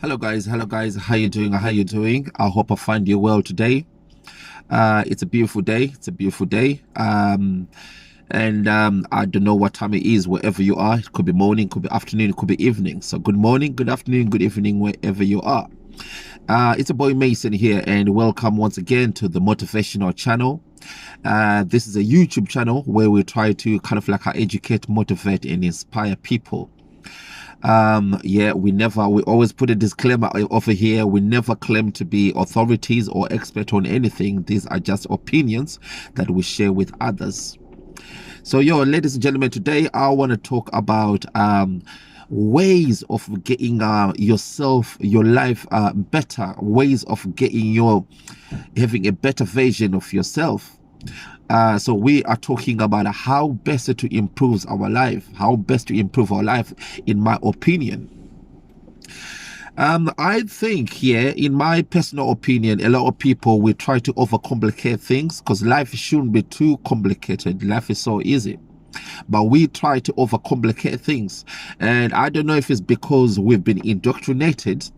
Hello guys, how you doing? I hope I find you well today. It's a beautiful day. And I don't know what time it is wherever you are. It could be morning, could be afternoon, it could be evening. So good morning, good afternoon, good evening, wherever you are. It's a boy Mason here, and welcome once again to the motivational channel. This is a YouTube channel where we try to kind of like educate, motivate, and inspire people. We always put a disclaimer over here. We never claim to be authorities or expert on anything. These are just opinions that we share with others. So ladies and gentlemen, today I want to talk about ways of getting your life better, ways of having a better version of yourself. So we are talking about how best to improve our life, in my opinion. I think here, in my personal opinion, a lot of people will try to overcomplicate things because life shouldn't be too complicated. Life is so easy. But we try to overcomplicate things. And I don't know if it's because we've been indoctrinated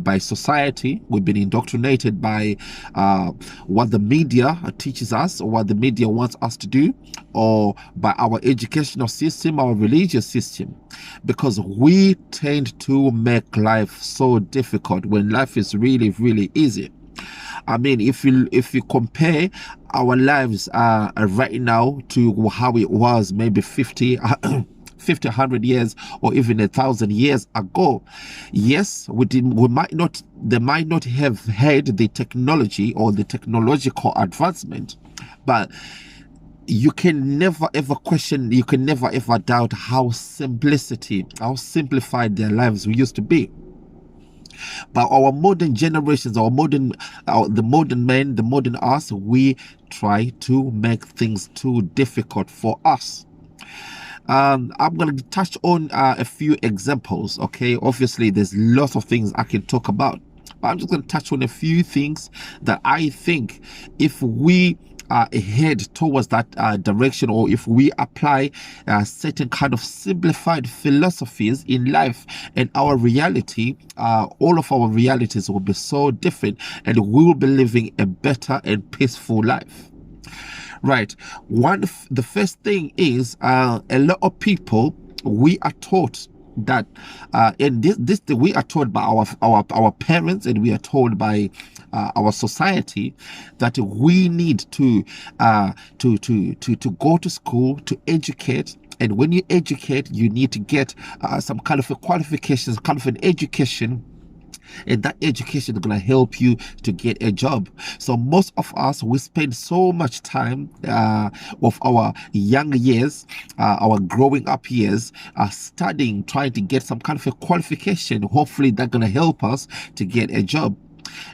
by society. We've been indoctrinated by what the media teaches us, or what the media wants us to do, or by our educational system, our religious system, because we tend to make life so difficult when life is really, really easy. I mean, if you compare our lives right now to how it was maybe 50 100 years or even 1,000 years ago, yes, they might not have had the technology or the technological advancement, but you can never ever doubt how simplified their lives used to be. But our modern generations, the modern men, the modern us, we try to make things too difficult for us. I'm going to touch on a few examples. Okay, obviously there's lots of things I can talk about, but I'm just going to touch on a few things that I think if we head towards that direction, or if we apply certain kind of simplified philosophies in life and our reality, all of our realities will be so different, and we will be living a better and peaceful life. Right. The first thing is a lot of people, we are taught that we are taught by our parents, and we are told by our society that we need to go to school to educate. And when you educate, you need to get some kind of a qualification, kind of an education, and that education is going to help you to get a job. So most of us, we spend so much time of our young years, our growing up years, studying, trying to get some kind of a qualification. Hopefully that's going to help us to get a job.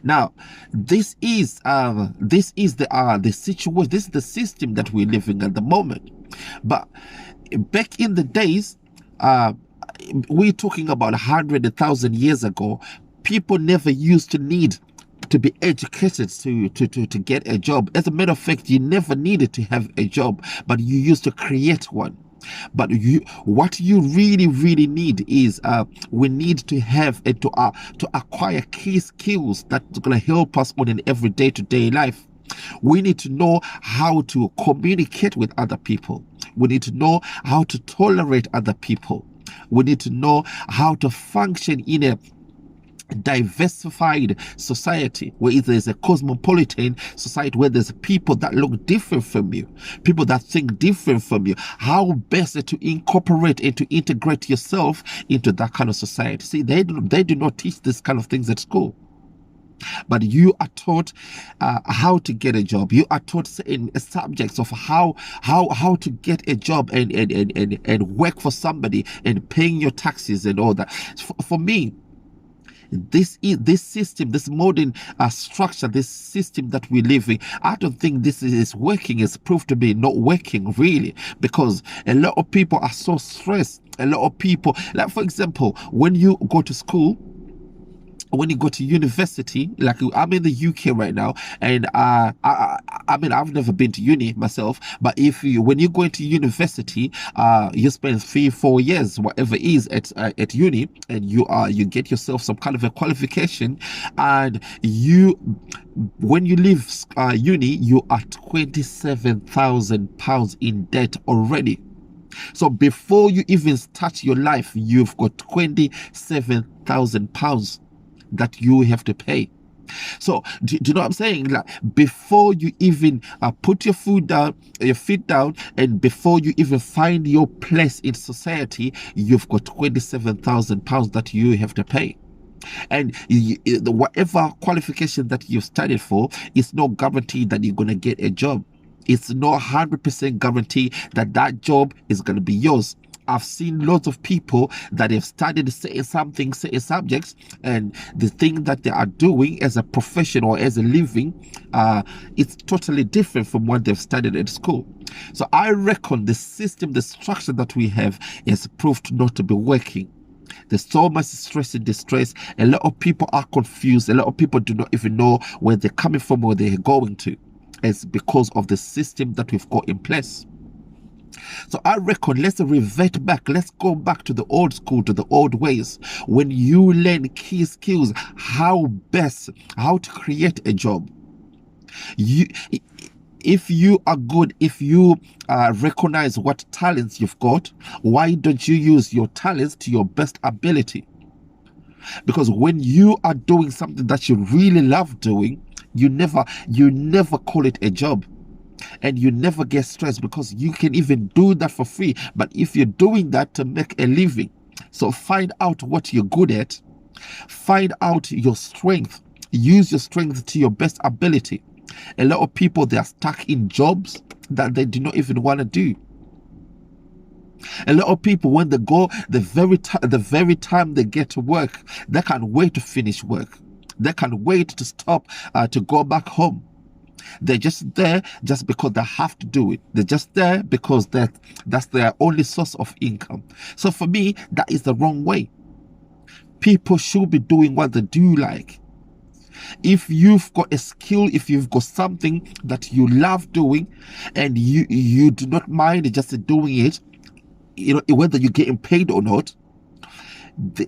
Now, this is the situation. This is the system that we're living at the moment. But back in the days, we're talking about 100,000 years ago, people never used to need to be educated to get a job. As a matter of fact, you never needed to have a job, but you used to create one. But what you really need is we need to have to acquire key skills that's going to help us on an everyday to-day life. We need to know how to communicate with other people. We need to know how to tolerate other people. We need to know how to function in a diversified society, where there's a cosmopolitan society, where there's people that look different from you, people that think different from you. How best to incorporate and to integrate yourself into that kind of society. See, they do not teach this kind of things at school. But you are taught how to get a job. You are taught certain subjects of how to get a job and work for somebody and paying your taxes and all that. For me, this system, this modern structure, this system that we live in, I don't think this is working. It's proved to be not working really, because a lot of people are so stressed. A lot of people, like for example, when you go to school, when you go to university, like I'm in the UK right now, and I mean, I've never been to uni myself, but when you go into university, you spend 3-4 years, whatever it is, at uni, and you get yourself some kind of a qualification, and when you leave uni, you are £27,000 in debt already. So before you even start your life, you've got £27,000 that you have to pay. So do you know what I'm saying? Like, before you even put your feet down, and before you even find your place in society, you've got £27,000 that you have to pay. And whatever qualification that you've studied for, it's no guarantee that you're going to get a job. It's no 100% guarantee that that job is going to be yours. I've seen lots of people that have studied certain subjects, and the thing that they are doing as a profession or as a living, it's totally different from what they've studied at school. So I reckon the system, the structure that we have is proved not to be working. There's so much stress and distress. A lot of people are confused. A lot of people do not even know where they're coming from, where they're going to. It's because of the system that we've got in place. So I reckon let's revert back. Let's go back to the old school, to the old ways. When you learn key skills, how to create a job. If you are good, if you recognize what talents you've got, why don't you use your talents to your best ability? Because when you are doing something that you really love doing, you never call it a job, and you never get stressed, because you can even do that for free. But if you're doing that to make a living, so find out what you're good at, find out your strength, use your strength to your best ability. A lot of people, they are stuck in jobs that they do not even want to do. A lot of people, when they go, the very time they get to work, they can't wait to finish work. They can't wait to stop to go back home. They're just there just because they have to do it. They're just there because that's their only source of income. So for me, that is the wrong way. People should be doing what they do like. If you've got a skill, if you've got something that you love doing, and you do not mind just doing it, whether you're getting paid or not,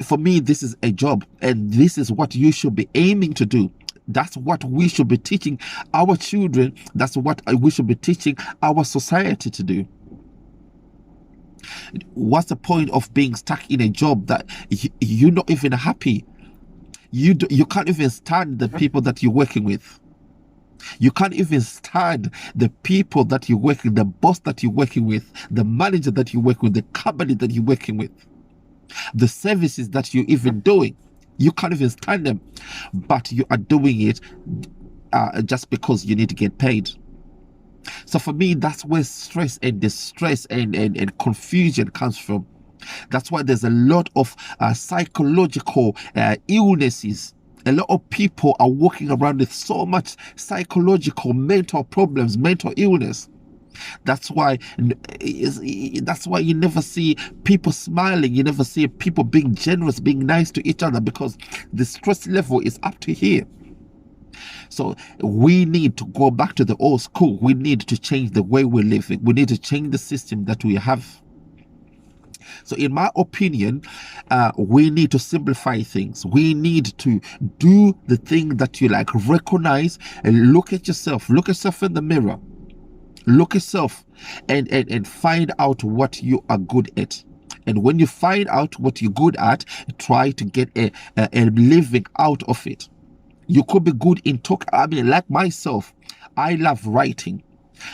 for me, this is a job, and this is what you should be aiming to do. That's what we should be teaching our children. That's what we should be teaching our society to do. What's the point of being stuck in a job that you're not even happy? You can't even stand the people that you're working with. You can't even stand the people that you're working, the boss that you're working with, the manager that you work with, the company that you're working with, the services that you're even doing. You can't even stand them, but you are doing it just because you need to get paid. So for me, that's where stress and distress and confusion comes from. That's why there's a lot of psychological illnesses. A lot of people are walking around with so much psychological, mental problems, mental illness. That's why you never see people smiling. You never see people being generous, being nice to each other, because the stress level is up to here. So we need to go back to the old school. We need to change the way we're living. We need to change the system that we have. So in my opinion, we need to simplify things. We need to do the thing that you like. Recognize and look at yourself. Look at yourself in the mirror. Look yourself and find out what you are good at. And when you find out what you're good at, try to get a living out of it. You could be good in talk. I mean, like myself, I love writing.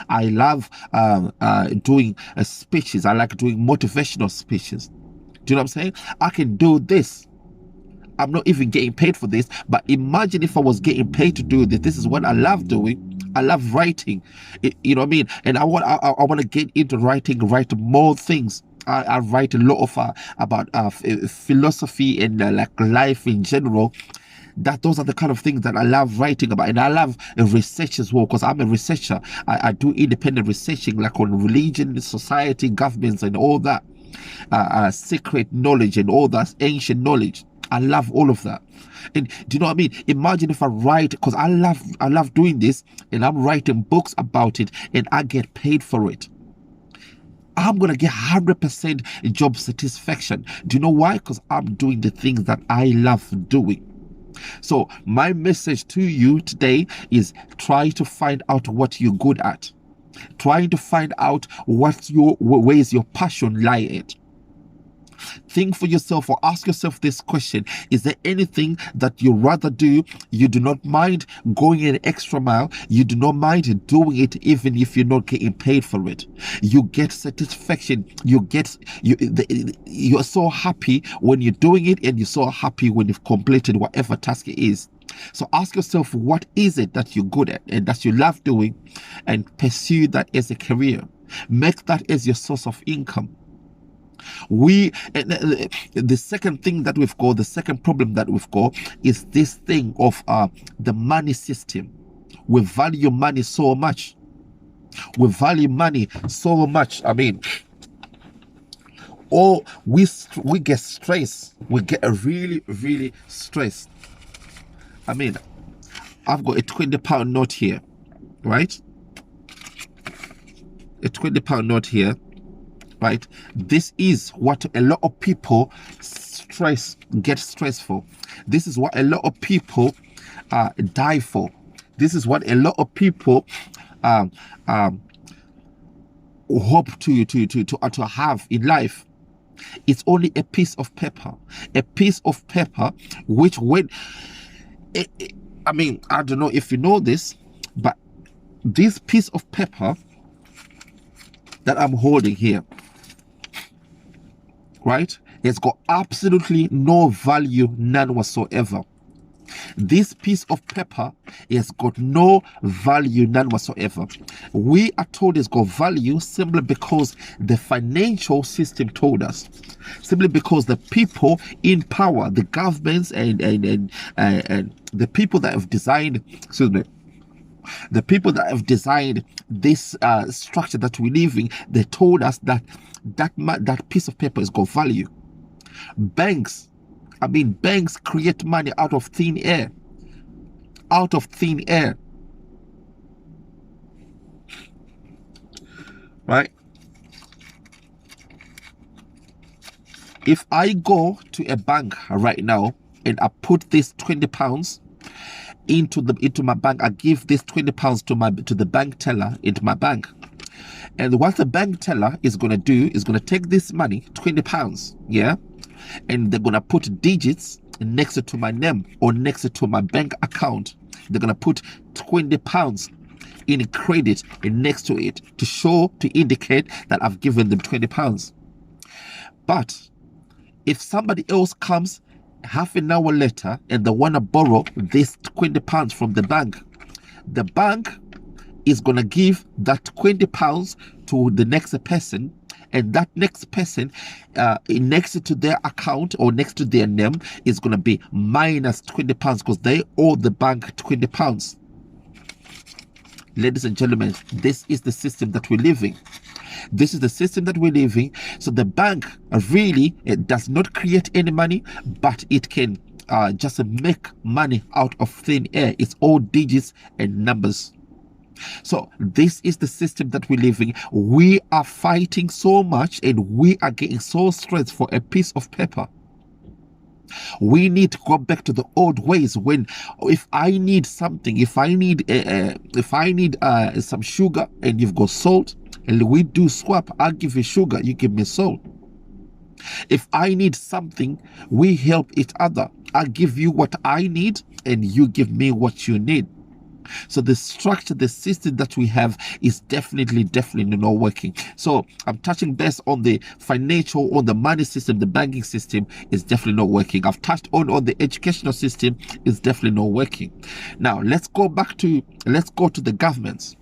I love doing speeches. I like doing motivational speeches. Do you know what I'm saying? I can do this. I'm not even getting paid for this, but imagine if I was getting paid to do this. This is what I love doing. I love writing. You know what I mean? And I want to get into writing, write more things. I write a lot of about philosophy and like life in general. Those are the kind of things that I love writing about. And I love research as well, because I'm a researcher. I do independent researching, like on religion, society, governments, and all that secret knowledge and all that ancient knowledge. I love all of that. And do you know what I mean? Imagine if I write, because I love doing this, and I'm writing books about it, and I get paid for it. I'm gonna get 100% job satisfaction. Do you know why? Because I'm doing the things that I love doing. So my message to you today is try to find out what you're good at. Trying to find out where is your passion lie at. Think for yourself, or ask yourself this question: is there anything that you rather do? You do not mind going an extra mile. You do not mind doing it even if you're not getting paid for it. You get satisfaction. You're so happy when you're doing it, and you're so happy when you've completed whatever task it is. So ask yourself, what is it that you're good at and that you love doing, and pursue that as a career. Make that as your source of income. The second thing that we've got, the second problem that we've got, is this thing of the money system. We value money so much. We value money so much. I mean, we get stressed. We get really, really stressed. I mean, I've got a £20 note here, right? A £20 note here. Right, this is what a lot of people get stressful. This is what a lot of people die for. This is what a lot of people hope to have in life. It's only a piece of paper, which when I mean, I don't know if you know this, but this piece of paper that I'm holding here, right, it's got absolutely no value, none whatsoever. This piece of paper has got no value, none whatsoever. We are told it's got value simply because the financial system told us, simply because the people in power, the governments and the people that have designed, the people that have designed this structure that we live in, they told us that that piece of paper has got value. Banks create money out of thin air. Right? If I go to a bank right now and I put this £20 into my bank, I give this £20 to the bank teller into my bank. And what the bank teller is going to do is going to take this money, £20, yeah, and they're going to put digits next to my name or next to my bank account. They're going to put £20 in credit next to it to indicate that I've given them £20. But if somebody else comes half an hour later and they want to borrow this £20 from the bank is going to give that £20 to the next person, and that next person next to their account or next to their name is going to be minus £20 because they owe the bank £20. Ladies and gentlemen, this is the system that we're living. This is the system that we're living. So the bank really, it does not create any money, but it can just make money out of thin air. It's all digits and numbers. So this is the system that we're living. We are fighting so much and we are getting so stressed for a piece of paper. We need to go back to the old ways when, if I need something, if I need some sugar and you've got salt, and we do swap, I'll give you sugar, you give me salt. If I need something, we help each other. I'll give you what I need and you give me what you need. So the structure, the system that we have is definitely not working. So I'm touching base on the financial, on the money system, the banking system is definitely not working. I've touched on the educational system is definitely not working. Now let's go to the governments,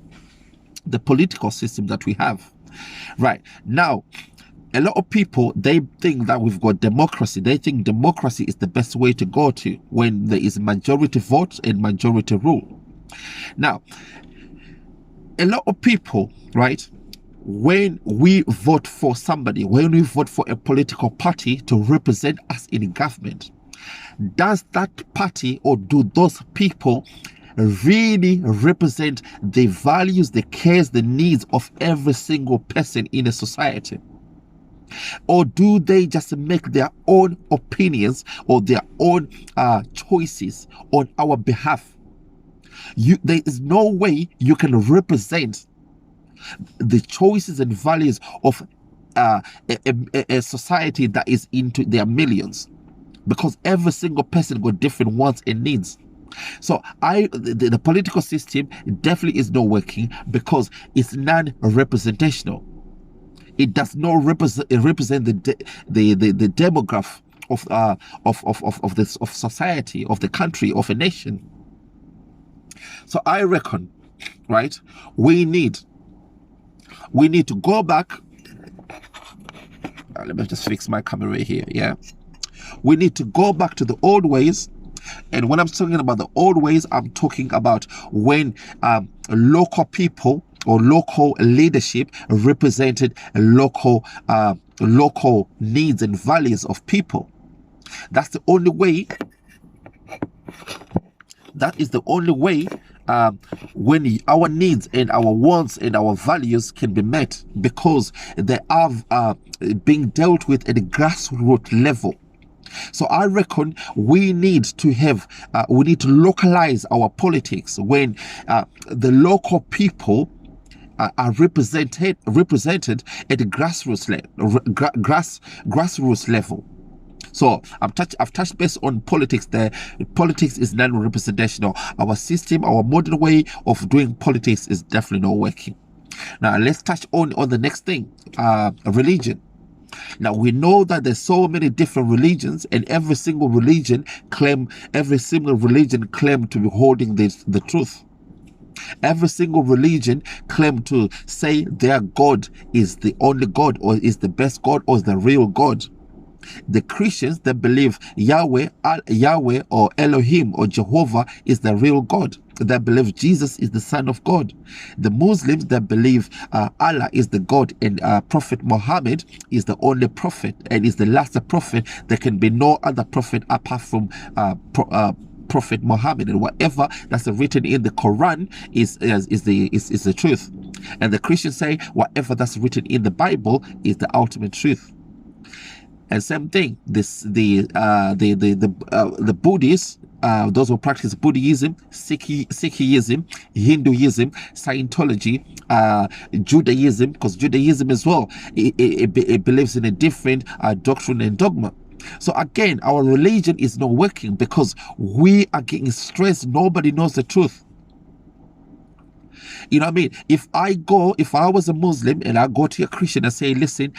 the political system that we have. Right now, a lot of people, they think that we've got democracy. They think democracy is the best way to go to when there is majority vote and majority rule. Now, a lot of people, right, when we vote for somebody, when we vote for a political party to represent us in government, Does that party or do those people really represent the values, the cares, the needs of every single person in a society? Or do they just make their own opinions or their own choices on our behalf? There is no way you can represent the choices and values of a society that is into their millions, because every single person got different wants and needs. So the political system definitely is not working because it's non-representational. It does not represent the demographic of society, of the country, of a nation. So I reckon, right, we need to go back. Let me just fix my camera here. Yeah, we need to go back to the old ways. And when I'm talking about the old ways, I'm talking about when local people or local leadership represented local needs and values of people. That's the only way. That is the only way when our needs and our wants and our values can be met, because they are being dealt with at a grassroots level. So I reckon we need to localize our politics when the local people are represented at the grassroots level. So I've touched base on politics there. Politics is non-representational. Our system, our modern way of doing politics is definitely not working. Now let's touch on the next thing, religion. Now we know that there's so many different religions, and every single religion claim to be holding the truth. Every single religion claim to say their God is the only God, or is the best God, or is the real God. The Christians, they believe Yahweh or Elohim or Jehovah is the real God. They believe Jesus is the Son of God. The Muslims, they believe Allah is the God, and Prophet Muhammad is the only prophet and is the last prophet. There can be no other prophet apart from Prophet Muhammad, and whatever that's written in the Quran is the truth. And the Christians say whatever that's written in the Bible is the ultimate truth. And same thing, the Buddhists, those who practice Buddhism, Sikhism, Hinduism, Scientology, Judaism, because Judaism as well, it believes in a different doctrine and dogma. So again, our religion is not working because we are getting stressed. Nobody knows the truth. You know what I mean? If I was a Muslim and I go to a Christian and say, listen,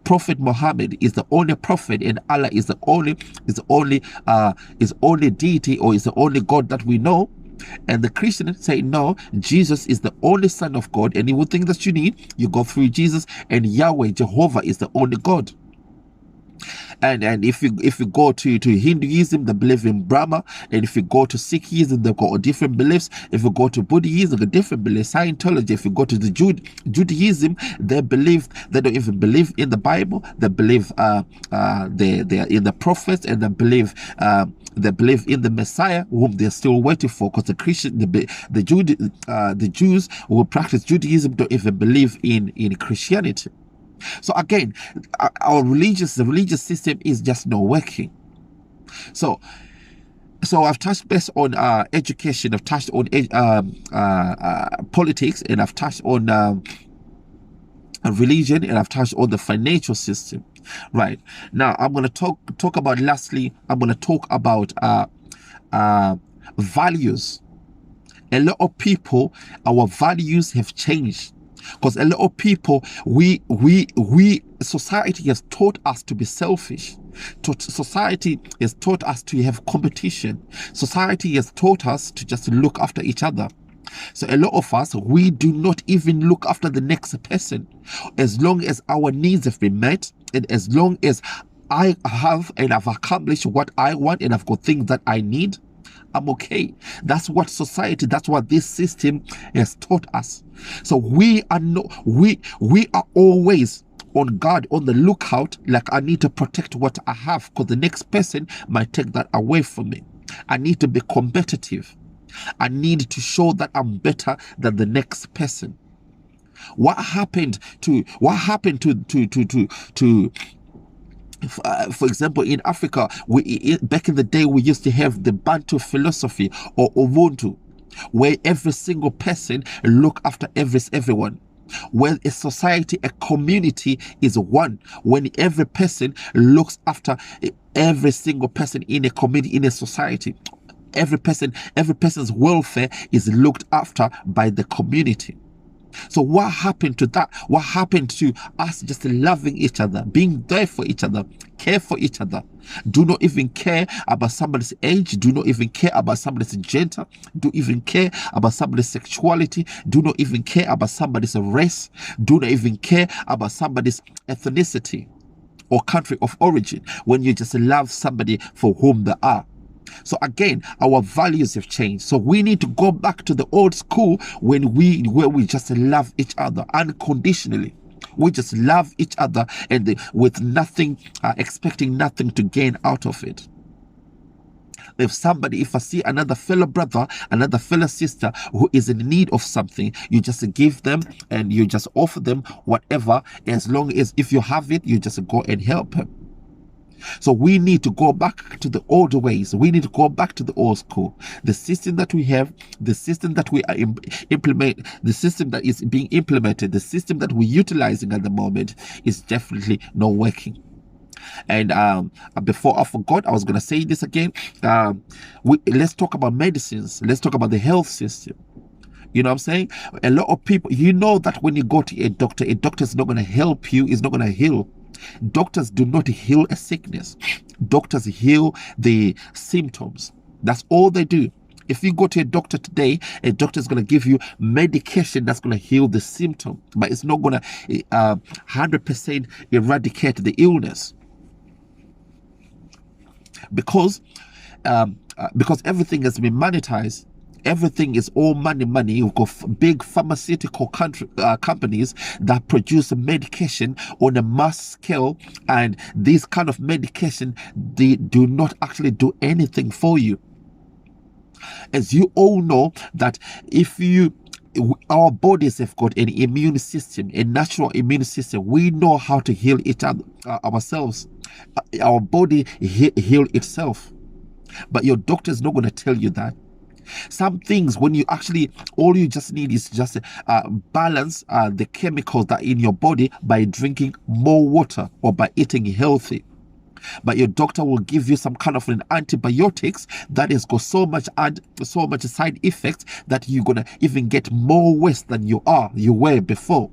Prophet Muhammad is the only prophet, and Allah is the only deity, or is the only God that we know. And the Christian say, no, Jesus is the only Son of God, and anything that you need, you go through Jesus, and Yahweh, Jehovah, is the only God. And if you go to Hinduism, they believe in Brahma. And if you go to Sikhism, they've got different beliefs. If you go to Buddhism, they've got different beliefs. Scientology, if you go to the Judaism, they don't even believe in the Bible. They believe they're in the prophets, and they believe in the Messiah, whom they're still waiting for. Because the Jews who practice Judaism don't even believe in Christianity. So again, the religious system is just not working. So I've touched base on education, I've touched on politics, and I've touched on religion, and I've touched on the financial system. Right now, I'm going to talk about. Lastly, I'm going to talk about values. A lot of people, our values have changed. Because a lot of people, society has taught us to be selfish. Society has taught us to have competition. Society has taught us to just look after each other. So a lot of us, we do not even look after the next person. As long as our needs have been met, and as long as I have and I've accomplished what I want, and I've got things that I need, I'm okay. That's what this system has taught us. So we are always on guard, on the lookout, like I need to protect what I have, because the next person might take that away from me. I need to be competitive. I need to show that I'm better than the next person. What happened to for example, in Africa, back in the day, we used to have the Bantu philosophy, or Ubuntu, where every single person look after everyone. When a society, a community is one, when every person looks after every single person in a community, in a society, every person's welfare is looked after by the community. So what happened to that? What happened to us just loving each other, being there for each other, care for each other? Do not even care about somebody's age. Do not even care about somebody's gender. Do not even care about somebody's sexuality. Do not even care about somebody's race. Do not even care about somebody's ethnicity or country of origin, when you just love somebody for whom they are. So again, our values have changed. So we need to go back to the old school where we just love each other unconditionally. We just love each other, and with nothing, expecting nothing to gain out of it. If I see another fellow brother, another fellow sister who is in need of something, you just give them and you just offer them whatever, as long as if you have it, you just go and help him. So we need to go back to the old ways. We need to go back to the old school. The system that we have, the system that we are implement, the system that is being implemented, the system that we're utilizing at the moment is definitely not working. And before I forgot, I was going to say this again. Let's talk about medicines. Let's talk about the health system. You know what I'm saying? A lot of people, you know that when you go to a doctor is not going to help you. It's not going to heal. Doctors do not heal a sickness. Doctors heal the symptoms. That's all they do. If you go to a doctor today, a doctor is going to give you medication that's going to heal the symptom, but it's not going to 100% eradicate the illness. Because everything has been monetized. Everything is all money. You've got big pharmaceutical companies that produce medication on a mass scale, and these kind of medication, they do not actually do anything for you. As you all know, that our bodies have got an immune system, a natural immune system. We know how to heal each other, ourselves. Our body heal itself, but your doctor is not going to tell you that. Some things, when you actually, all you just need is just balance the chemicals that are in your body by drinking more water or by eating healthy. But your doctor will give you some kind of an antibiotics that has got so much side effects that you're gonna even get more worse than you were before.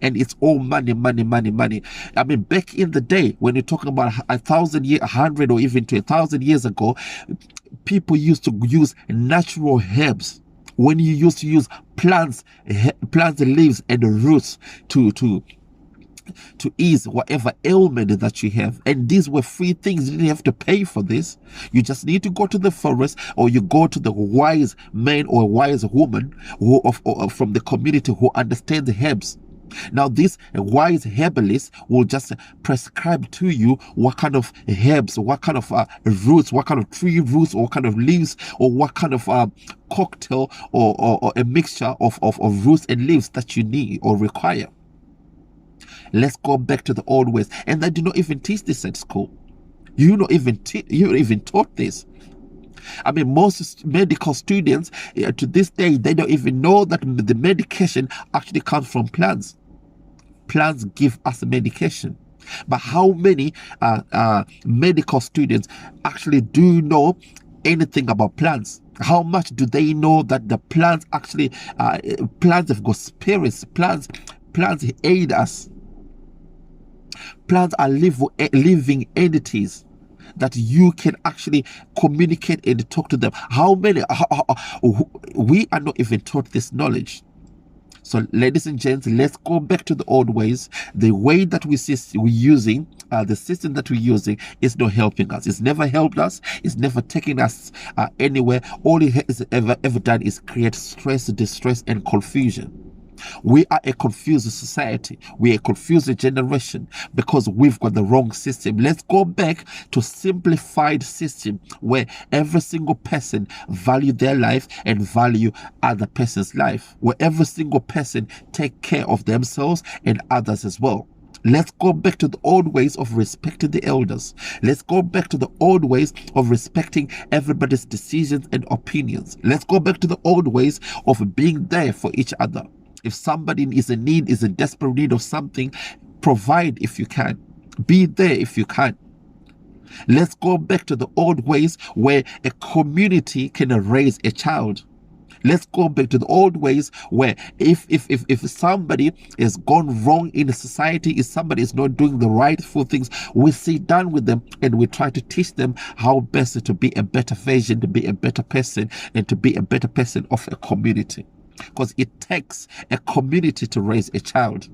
And it's all money. I mean, back in the day, when you're talking about 1,000 years, 100 or even to 1,000 years ago, people used to use natural herbs. When you used to use plants, leaves and roots to ease whatever ailment that you have. And these were free things. You didn't have to pay for this. You just need to go to the forest, or you go to the wise man or wise woman from the community who understand the herbs. Now, this wise herbalist will just prescribe to you what kind of herbs, what kind of roots, what kind of tree roots, or what kind of leaves, or what kind of cocktail or a mixture of roots and leaves that you need or require. Let's go back to the old ways. And they do not even teach this at school. You don't even taught this. I mean, most medical students to this day, they don't even know that the medication actually comes from plants. Plants give us medication. But how many medical students actually do know anything about plants? How much do they know that the plants actually, plants have got spirits, plants aid us. Plants are living entities that you can actually communicate and talk to them. How many? We are not even taught this knowledge. So, ladies and gents, let's go back to the old ways. The way that we're using, the system that we're using is not helping us. It's never helped us. It's never taken us anywhere. All it has ever done is create stress, distress, and confusion. We are a confused society. We are a confused generation because we've got the wrong system. Let's go back to simplified system where every single person value their life and value other person's life, where every single person take care of themselves and others as well. Let's go back to the old ways of respecting the elders. Let's go back to the old ways of respecting everybody's decisions and opinions. Let's go back to the old ways of being there for each other. If somebody is in need, is in desperate need of something, provide if you can. Be there if you can. Let's go back to the old ways where a community can raise a child. Let's go back to the old ways where if somebody has gone wrong in a society, if somebody is not doing the rightful things, we sit down with them and we try to teach them how best to be a better version, to be a better person, and to be a better person of a community. Because it takes a community to raise a child.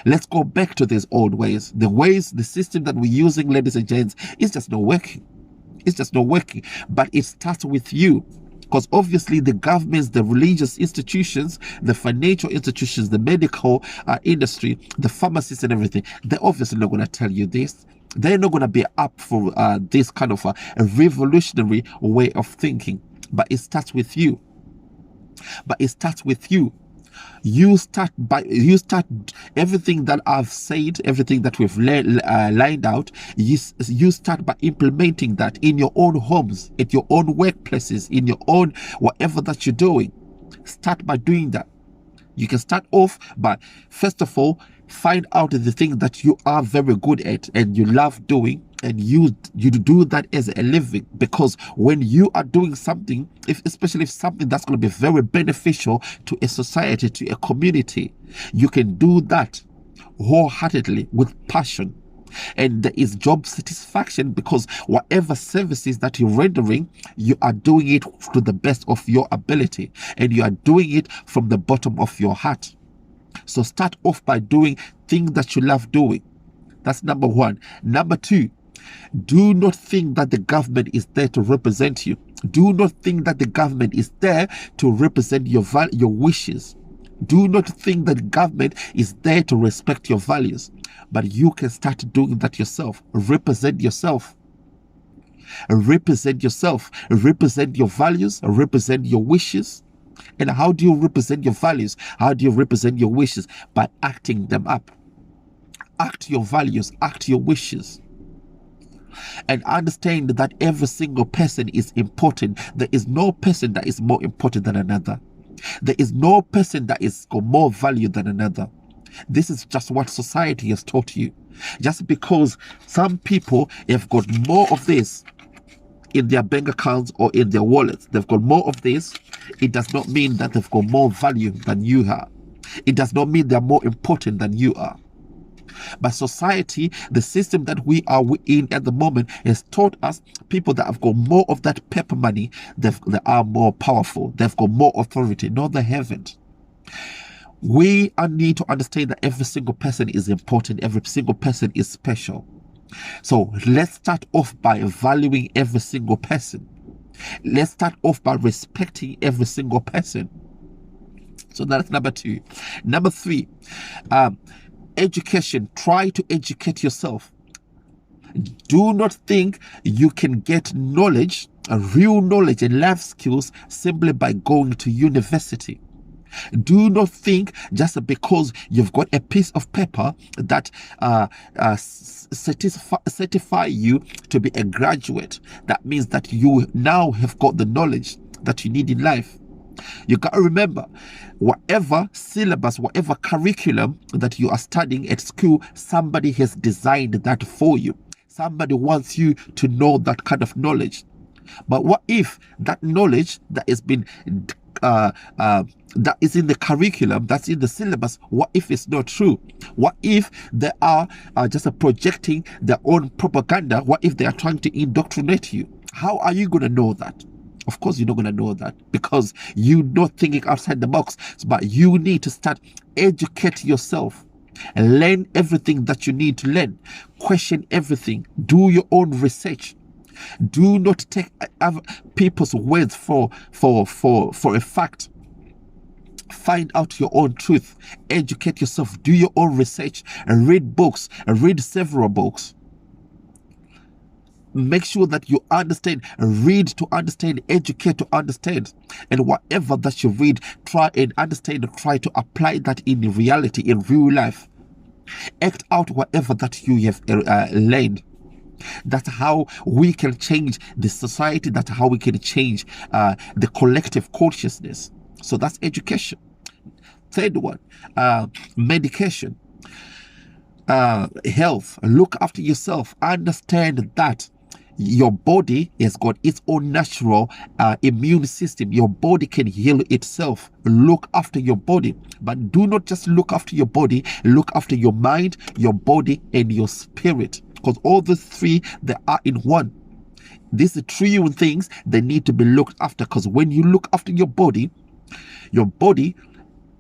Let's go back to these old ways. The system that we're using, ladies and gents, is just not working. It's just not working. But it starts with you. Because obviously the governments, the religious institutions, the financial institutions, the medical industry, the pharmacists and everything, they're obviously not going to tell you this. They're not going to be up for this kind of a revolutionary way of thinking. But it starts with you. You start everything that I've said, everything that we've lined out. You start by implementing that in your own homes, at your own workplaces, in your own whatever that you're doing. Start by doing that. You can start off by, first of all, find out the thing that you are very good at and you love doing, and you do that as a living. Because when you are doing something, especially if something that's going to be very beneficial to a society, to a community, you can do that wholeheartedly with passion. And there is job satisfaction, because whatever services that you're rendering, you are doing it to the best of your ability, and you are doing it from the bottom of your heart. So start off by doing things that you love doing. That's number one. Number two, do not think that the government is there to represent you. Do not think that the government is there to represent your wishes. Do not think that the government is there to respect your values. But you can start doing that yourself. Represent yourself. Represent yourself. Represent your values. Represent your wishes. And how do you represent your values? How do you represent your wishes? By acting them up. Act your values. Act your wishes. And understand that every single person is important. There is no person that is more important than another. There is no person that is got more value than another. This is just what society has taught you. Just because some people have got more of this in their bank accounts or in their wallets, they've got more of this, it does not mean that they've got more value than you are. It does not mean they're more important than you are. But society, the system that we are in at the moment, has taught us people that have got more of that paper money, they are more powerful, they've got more authority. No, they haven't. We need to understand that every single person is important, every single person is special. So let's start off by valuing every single person. Let's start off by respecting every single person. So that's number two. Number three, education. Try to educate yourself. Do not think you can get knowledge, real knowledge and life skills simply by going to university. Do not think just because you've got a piece of paper that certify you to be a graduate, that means that you now have got the knowledge that you need in life. You got to remember, whatever syllabus, whatever curriculum that you are studying at school, somebody has designed that for you. Somebody wants you to know that kind of knowledge. But what if that knowledge that has been that is in the curriculum, that's in the syllabus, what if it's not true? What if they are just projecting their own propaganda? What if they are trying to indoctrinate you? How are you going to know that? Of course you're not going to know that, because you're not thinking outside the box. But you need to start educate yourself. Learn everything that you need to learn. Question everything. Do your own research. Do not take other people's words for a fact. Find out your own truth. Educate yourself. Do your own research. Read books. Read several books. Make sure that you understand. Read to understand. Educate to understand. And whatever that you read, try and understand and try to apply that in reality, in real life. Act out whatever that you have learned. That's how we can change the society. That's how we can change the collective consciousness. So that's education. Third one, medication. Health. Look after yourself. Understand that your body has got its own natural immune system. Your body can heal itself. Look after your body, but do not just look after your body. Look after your mind, your body, and your spirit, because all the three, they are in one. These three things, they need to be looked after, because when you look after your body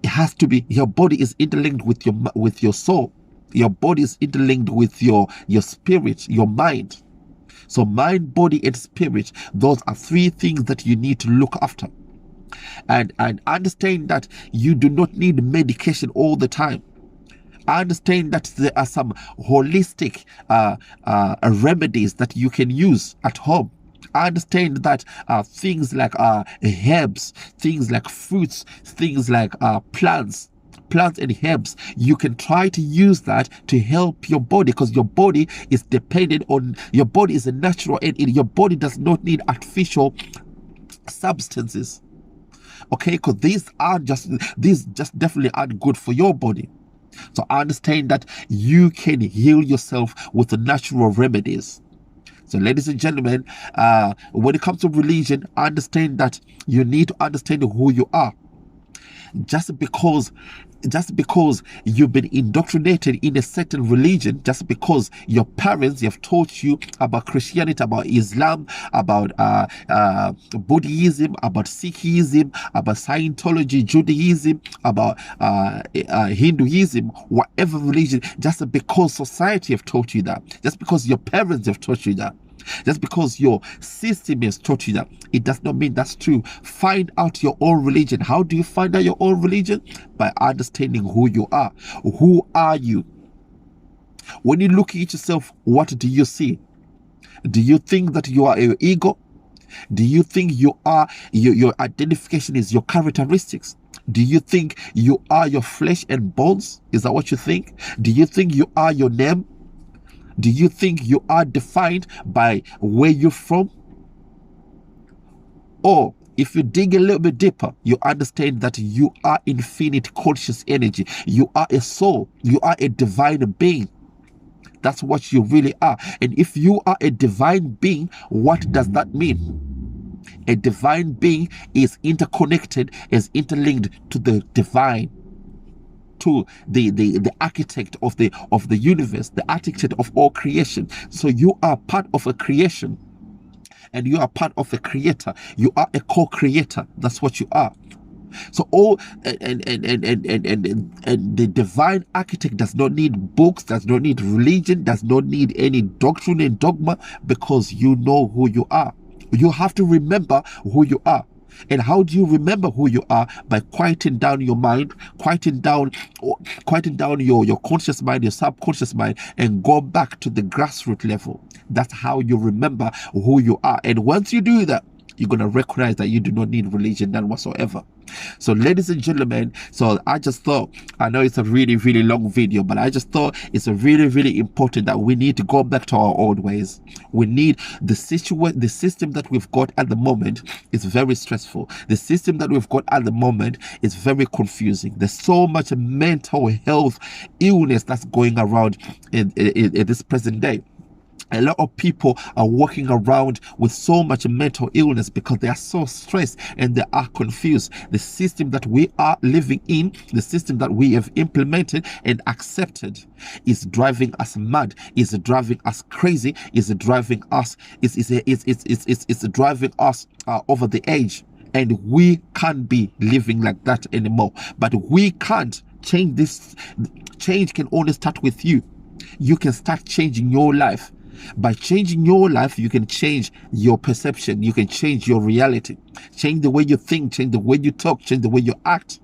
has to be, your body is interlinked with your soul. Your body is interlinked with your spirit, your mind. So mind, body, and spirit, those are three things that you need to look after. And understand that you do not need medication all the time. I understand that there are some holistic remedies that you can use at home. I understand that things like herbs, things like fruits, things like plants and herbs, you can try to use that to help your body, because your body is dependent on, your body is a natural, and your body does not need artificial substances. Okay, because these just definitely aren't good for your body. So I understand that you can heal yourself with the natural remedies. So ladies and gentlemen, when it comes to religion, understand that you need to understand who you are. Just because you've been indoctrinated in a certain religion, just because your parents have taught you about Christianity, about Islam, about Buddhism, about Sikhism, about Scientology, Judaism, about Hinduism, whatever religion, just because society have taught you that, just because your parents have taught you that, just because your system has taught you that, it does not mean that's true. Find out your own religion. How do you find out your own religion? By understanding who you are. Who are you? When you look at yourself, what do you see? Do you think that you are your ego? Do you think you are your identification is your characteristics? Do you think you are your flesh and bones? Is that what you think? Do you think you are your name? Do you think you are defined by where you're from? Or if you dig a little bit deeper, you understand that you are infinite conscious energy. You are a soul. You are a divine being. That's what you really are. And if you are a divine being, what does that mean? A divine being is interconnected, is interlinked to the divine, to the architect of the universe, the architect of all creation. So you are part of a creation, and you are part of a creator. You are a co-creator. That's what you are. So all and the divine architect does not need books, does not need religion, does not need any doctrine and dogma, because you know who you are. You have to remember who you are. And how do you remember who you are? By quieting down your mind, quieting down your conscious mind, your subconscious mind, and go back to the grassroots level. That's how you remember who you are. And once you do that, you're going to recognize that you do not need religion, none whatsoever. So ladies and gentlemen, so I just thought, I know it's a really, really long video, but I just thought it's a really, really important that we need to go back to our old ways. We need the system that we've got at the moment is very stressful. The system that we've got at the moment is very confusing. There's so much mental health illness that's going around in this present day. A lot of people are walking around with so much mental illness because they are so stressed and they are confused. The system that we are living in, the system that we have implemented and accepted, is driving us mad, is driving us crazy, is driving us, it's driving us over the edge. And we can't be living like that anymore. But we can't change this. Change can only start with you. You can start changing your life. By changing your life, you can change your perception. You can change your reality. Change the way you think, change the way you talk, change the way you act.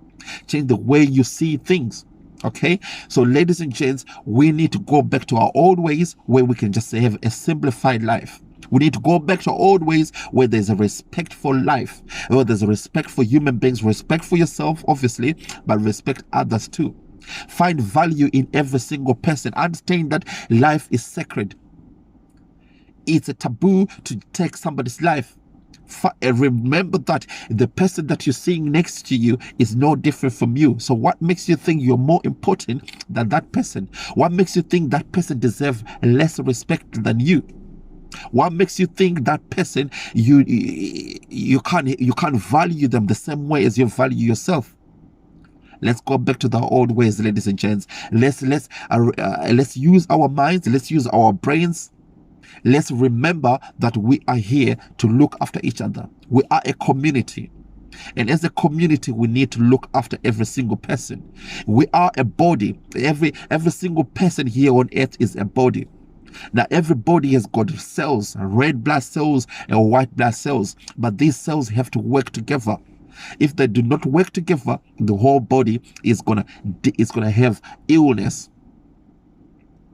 change the way you see things. Okay, so ladies and gents, we need to go back to our old ways where we can just have a simplified life. We need to go back to our old ways where there's a respectful life, where there's a respect for human beings, respect for yourself, obviously, but respect others too. Find value in every single person. Understand that life is sacred. It's a taboo to take somebody's life. Remember that the person that you're seeing next to you is no different from you. So what makes you think you're more important than that person? What makes you think that person deserves less respect than you? What makes you think that person you can't value them the same way as you value yourself? Let's go back to the old ways, ladies and gents. Let's use our minds. Let's use our brains. Let's remember that we are here to look after each other. We are a community. And as a community, we need to look after every single person. We are a body. Every single person here on earth is a body. Now, every body has got cells, red blood cells and white blood cells. But these cells have to work together. If they do not work together, the whole body is gonna have illness.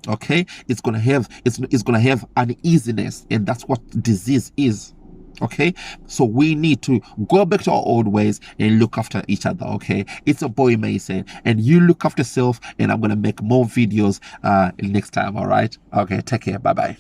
Okay, it's gonna have uneasiness, and that's what disease is. Okay, so we need to go back to our old ways and look after each other. Okay, it's a boy Mason, and you look after self, and I'm gonna make more videos next time. All right, okay, take care, bye bye.